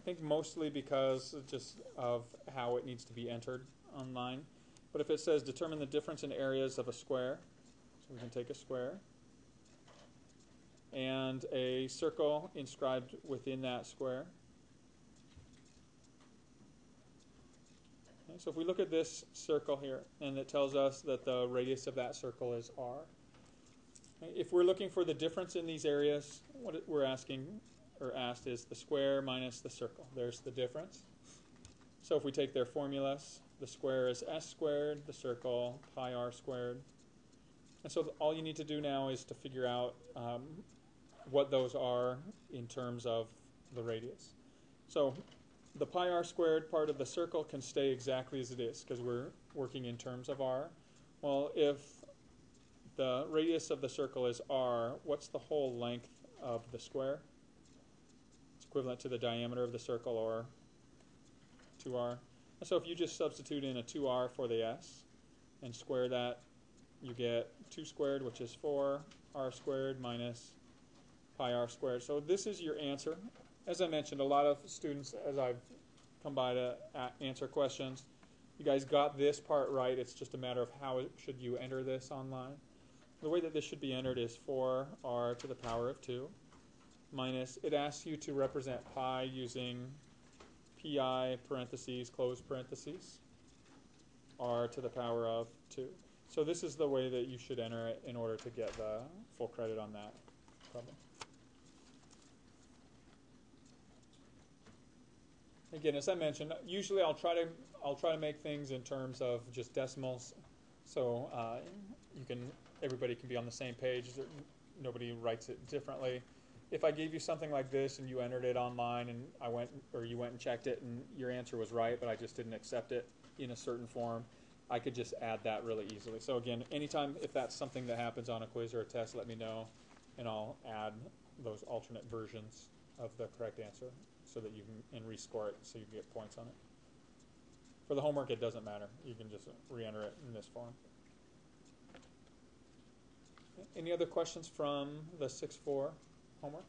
think mostly because just of how it needs to be entered online. But if it says determine the difference in areas of a square, so we can take a square and a circle inscribed within that square. Okay, so if we look at this circle here, and it tells us that the radius of that circle is r. Okay, if we're looking for the difference in these areas, what we're asking or asked is the square minus the circle. There's the difference. So if we take their formulas, the square is s squared, the circle pi r squared. And so all you need to do now is to figure out what those are in terms of the radius. So the pi r squared part of the circle can stay exactly as it is because we're working in terms of r. Well, if the radius of the circle is r, what's the whole length of the square? It's equivalent to the diameter of the circle, or 2r. And so if you just substitute in a 2r for the s and square that, you get 2 squared, which is 4, r squared minus pi r squared. So this is your answer. As I mentioned, a lot of students, as I've come by to answer questions, you guys got this part right. It's just a matter of how should you enter this online. The way that this should be entered is 4r to the power of 2 minus, it asks you to represent pi using pi parentheses, close parentheses, r to the power of 2. So this is the way that you should enter it in order to get the full credit on that problem. Again, as I mentioned, usually I'll try to make things in terms of just decimals, so everybody can be on the same page. Nobody writes it differently. If I gave you something like this and you entered it online and you went and checked it and your answer was right, but I just didn't accept it in a certain form, I could just add that really easily. So again, anytime if that's something that happens on a quiz or a test, let me know, and I'll add those alternate versions of the correct answer so that you can rescore it so you can get points on it. For the homework, it doesn't matter. You can just re-enter it in this form. Any other questions from the 6-4 homework?